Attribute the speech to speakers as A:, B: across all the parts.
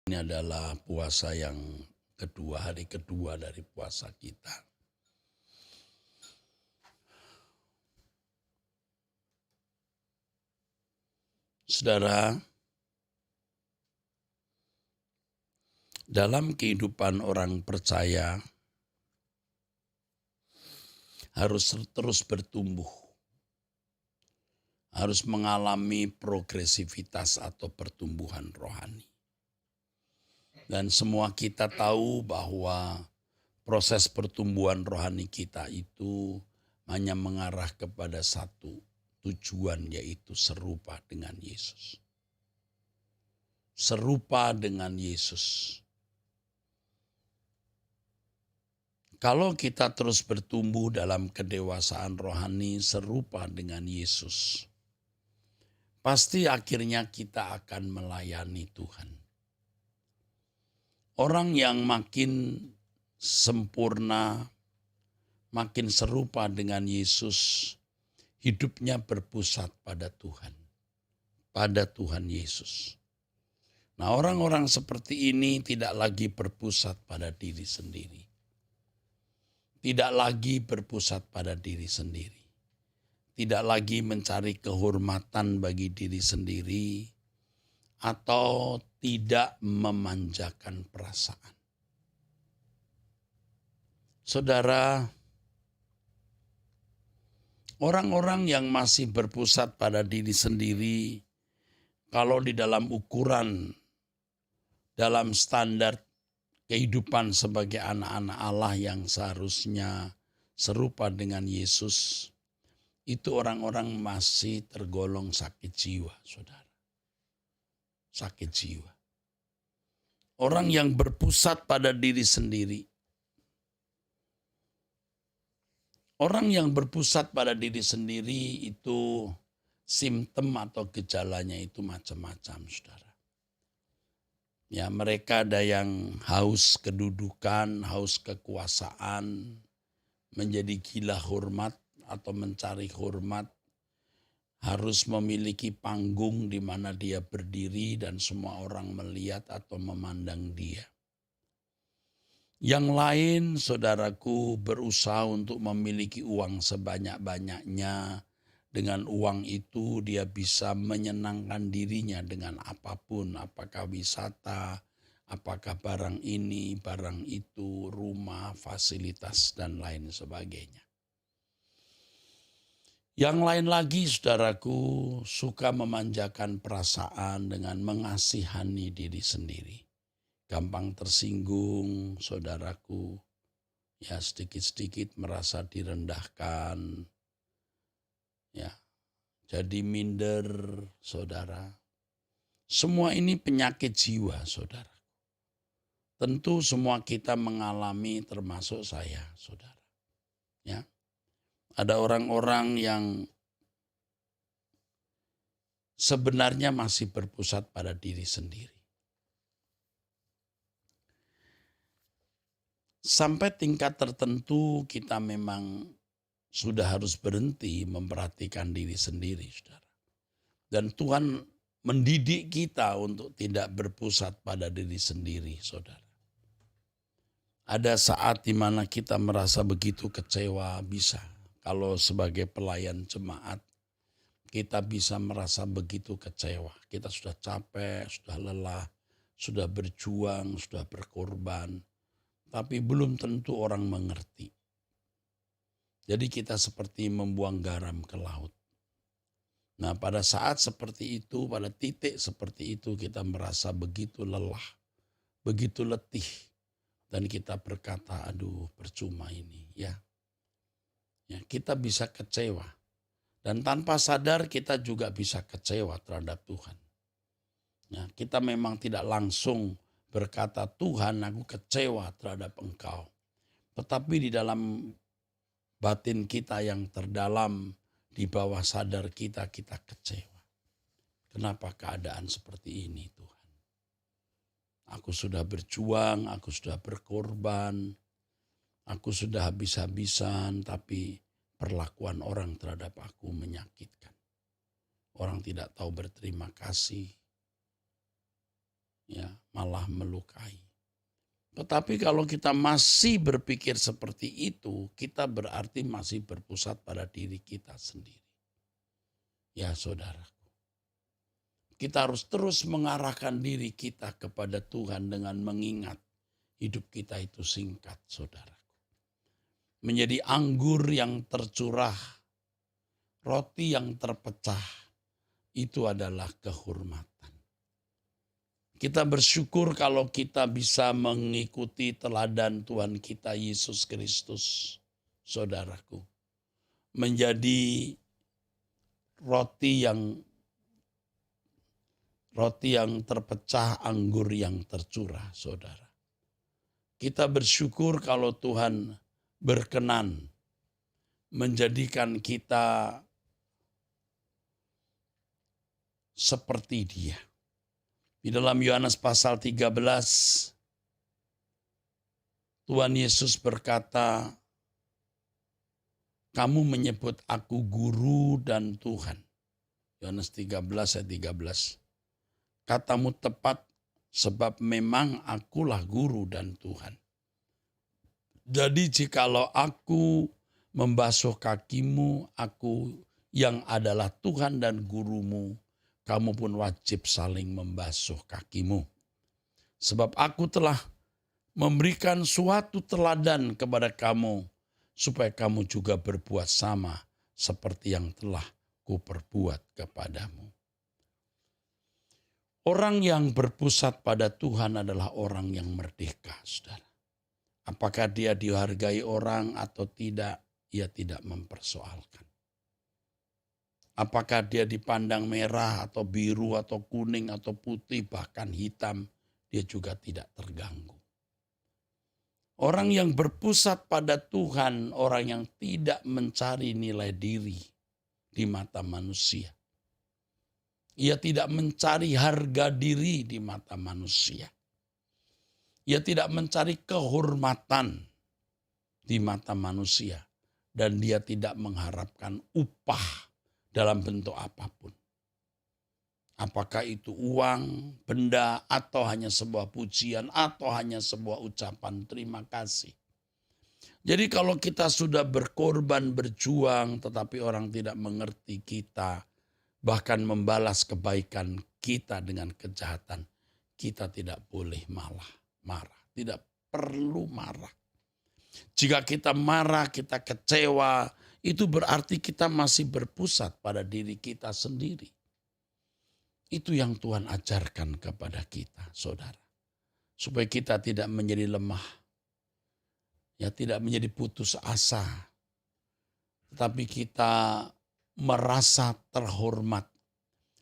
A: Ini adalah puasa yang kedua, hari kedua dari puasa kita. Saudara, dalam kehidupan orang percaya harus terus bertumbuh, harus mengalami progresivitas atau pertumbuhan rohani. Dan semua kita tahu bahwa proses pertumbuhan rohani kita itu hanya mengarah kepada satu tujuan, yaitu serupa dengan Yesus. Serupa dengan Yesus. Kalau kita terus bertumbuh dalam kedewasaan rohani serupa dengan Yesus, pasti akhirnya kita akan melayani Tuhan. Orang yang makin sempurna, makin serupa dengan Yesus, hidupnya berpusat pada Tuhan Yesus. Nah, orang-orang seperti ini tidak lagi berpusat pada diri sendiri. Tidak lagi berpusat pada diri sendiri. Tidak lagi mencari kehormatan bagi diri sendiri atau tidak memanjakan perasaan. Saudara, orang-orang yang masih berpusat pada diri sendiri, kalau di dalam ukuran, dalam standar kehidupan sebagai anak-anak Allah yang seharusnya serupa dengan Yesus, itu orang-orang masih tergolong sakit jiwa, saudara. Sakit jiwa. Orang yang berpusat pada diri sendiri. Orang yang berpusat pada diri sendiri itu simptom atau gejalanya itu macam-macam, saudara. Ya, mereka ada yang haus kedudukan, haus kekuasaan, menjadi gila hormat atau mencari hormat, harus memiliki panggung di mana dia berdiri dan semua orang melihat atau memandang dia. Yang lain, saudaraku, berusaha untuk memiliki uang sebanyak-banyaknya. Dengan uang itu dia bisa menyenangkan dirinya dengan apapun, apakah wisata, apakah barang ini, barang itu, rumah, fasilitas, dan lain sebagainya. Yang lain lagi, saudaraku, suka memanjakan perasaan dengan mengasihani diri sendiri. Gampang tersinggung, saudaraku, ya sedikit-sedikit merasa direndahkan, ya jadi minder, saudara. Semua ini penyakit jiwa, saudara. Tentu semua kita mengalami, termasuk saya, saudara. Ya. Ada orang-orang yang sebenarnya masih berpusat pada diri sendiri. Sampai tingkat tertentu kita memang sudah harus berhenti memperhatikan diri sendiri, saudara. Dan Tuhan mendidik kita untuk tidak berpusat pada diri sendiri, saudara. Ada saat di mana kita merasa begitu kecewa, bisa. Kalau sebagai pelayan jemaat, kita bisa merasa begitu kecewa. Kita sudah capek, sudah lelah, sudah berjuang, sudah berkorban. Tapi belum tentu orang mengerti. Jadi kita seperti membuang garam ke laut. Nah, pada saat seperti itu, pada titik seperti itu kita merasa begitu lelah, begitu letih. Dan kita berkata, aduh percuma ini ya. Ya, kita bisa kecewa. Dan tanpa sadar kita juga bisa kecewa terhadap Tuhan. Ya, kita memang tidak langsung berkata, Tuhan aku kecewa terhadap Engkau. Tetapi di dalam batin kita yang terdalam, di bawah sadar kita kecewa. Kenapa keadaan seperti ini Tuhan? Aku sudah berjuang, aku sudah berkorban, aku sudah habis-habisan, tapi perlakuan orang terhadap aku menyakitkan. Orang tidak tahu berterima kasih. Ya, malah melukai. Tetapi kalau kita masih berpikir seperti itu, kita berarti masih berpusat pada diri kita sendiri. Ya saudaraku, kita harus terus mengarahkan diri kita kepada Tuhan dengan mengingat hidup kita itu singkat, saudaraku. Menjadi anggur yang tercurah, roti yang terpecah, itu adalah kehormatan. Kita bersyukur kalau kita bisa mengikuti teladan Tuhan kita Yesus Kristus, saudaraku. Menjadi roti yang terpecah, anggur yang tercurah, saudara. Kita bersyukur kalau Tuhan berkenan menjadikan kita seperti Dia. Di dalam Yohanes pasal 13, Tuhan Yesus berkata, kamu menyebut aku guru dan Tuhan. Yohanes 13 ayat 13. Katamu tepat sebab memang akulah guru dan Tuhan. Jadi jikalau aku membasuh kakimu, aku yang adalah Tuhan dan gurumu, kamu pun wajib saling membasuh kakimu. Sebab aku telah memberikan suatu teladan kepada kamu, supaya kamu juga berbuat sama seperti yang telah kuperbuat kepadamu. Orang yang berpusat pada Tuhan adalah orang yang merdeka, saudara. Apakah dia dihargai orang atau tidak, ia tidak mempersoalkan. Apakah dia dipandang merah atau biru atau kuning atau putih bahkan hitam, dia juga tidak terganggu. Orang yang berpusat pada Tuhan, orang yang tidak mencari nilai diri di mata manusia. Ia tidak mencari harga diri di mata manusia. Ia tidak mencari kehormatan di mata manusia. Dan dia tidak mengharapkan upah dalam bentuk apapun. Apakah itu uang, benda, atau hanya sebuah pujian, atau hanya sebuah ucapan terima kasih. Jadi kalau kita sudah berkorban, berjuang, tetapi orang tidak mengerti kita, bahkan membalas kebaikan kita dengan kejahatan, kita tidak boleh marah. Tidak perlu marah. Jika kita marah, kita kecewa, itu berarti kita masih berpusat pada diri kita sendiri. Itu yang Tuhan ajarkan kepada kita, saudara. Supaya kita tidak menjadi lemah. Ya, tidak menjadi putus asa. Tetapi kita merasa terhormat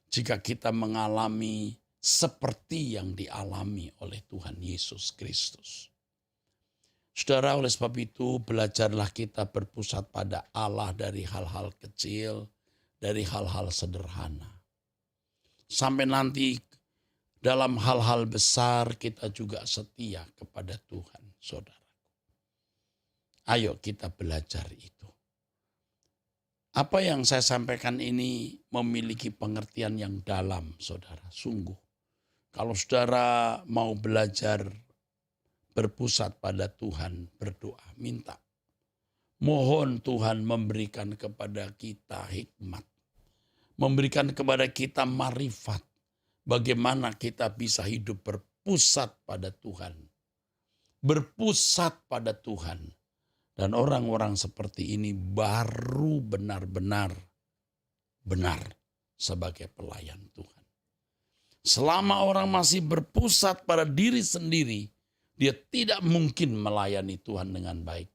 A: jika kita mengalami seperti yang dialami oleh Tuhan Yesus Kristus. Saudara, oleh sebab itu belajarlah kita berpusat pada Allah dari hal-hal kecil, dari hal-hal sederhana. Sampai nanti dalam hal-hal besar kita juga setia kepada Tuhan, saudara. Ayo kita belajar itu. Apa yang saya sampaikan ini memiliki pengertian yang dalam, saudara. Sungguh, kalau saudara mau belajar berpusat pada Tuhan, berdoa, minta. Mohon Tuhan memberikan kepada kita hikmat. Memberikan kepada kita marifat. Bagaimana kita bisa hidup berpusat pada Tuhan. Berpusat pada Tuhan. Dan orang-orang seperti ini baru benar-benar benar sebagai pelayan Tuhan. Selama orang masih berpusat pada diri sendiri, dia tidak mungkin melayani Tuhan dengan baik.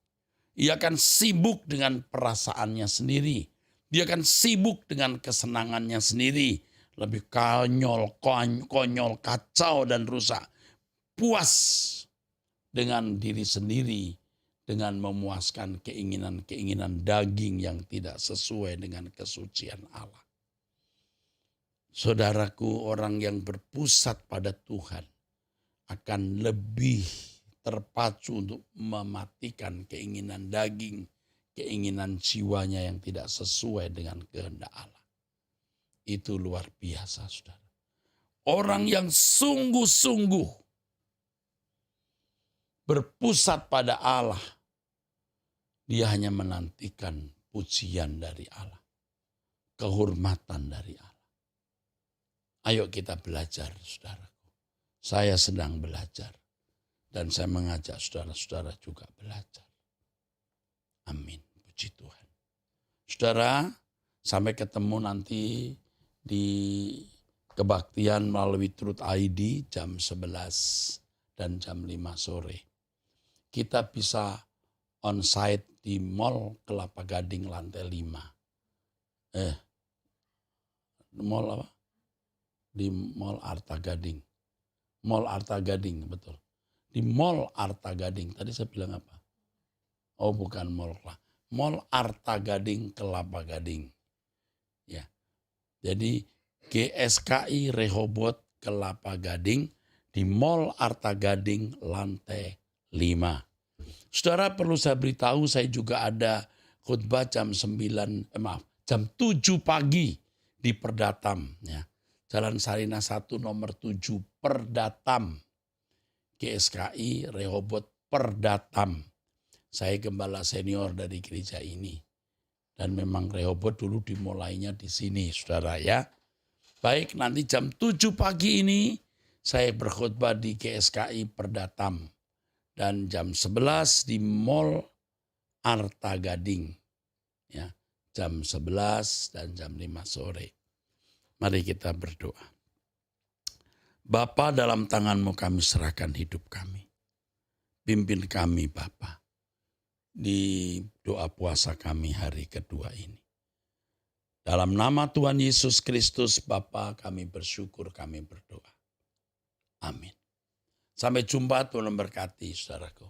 A: Ia akan sibuk dengan perasaannya sendiri. Dia akan sibuk dengan kesenangannya sendiri. Lebih konyol, kacau dan rusak. Puas dengan diri sendiri. Dengan memuaskan keinginan-keinginan daging yang tidak sesuai dengan kesucian Allah. Saudaraku, orang yang berpusat pada Tuhan akan lebih terpacu untuk mematikan keinginan daging, keinginan jiwanya yang tidak sesuai dengan kehendak Allah. Itu luar biasa, saudara. Orang yang sungguh-sungguh berpusat pada Allah, dia hanya menantikan pujian dari Allah, kehormatan dari Allah. Ayo kita belajar, saudaraku. Saya sedang belajar. Dan saya mengajak saudara-saudara juga belajar. Amin. Puji Tuhan. Saudara, sampai ketemu nanti di kebaktian melalui Truth ID jam 11 dan jam 5 sore. Kita bisa on-site di Mall Kelapa Gading lantai 5. Mall apa? Di Mall Arta Gading. Mall Arta Gading, betul. Di Mall Arta Gading. Tadi saya bilang apa? Oh, bukan Mall. Mall Arta Gading, Kelapa Gading. Ya. Jadi GSKI Rehoboth Kelapa Gading di Mall Arta Gading lantai 5. Saudara, perlu saya beritahu, saya juga ada khotbah jam 7 pagi di Perdatam, ya. Jalan Sarinah 1 nomor 7 Perdatam. GSKI Rehoboth Perdatam. Saya gembala senior dari gereja ini. Dan memang Rehoboth dulu dimulainya di sini, saudara, ya. Baik, nanti jam 7 pagi ini saya berkhotbah di GSKI Perdatam. Dan jam 11 di Mall Arta Gading. Ya, jam 11 dan jam 5 sore. Mari kita berdoa. Bapa, dalam tangan-Mu kami serahkan hidup kami. Pimpin kami, Bapa, di doa puasa kami hari kedua ini. Dalam nama Tuhan Yesus Kristus, Bapa, kami bersyukur, kami berdoa. Amin. Sampai jumpa, Tuhan memberkati, saudaraku.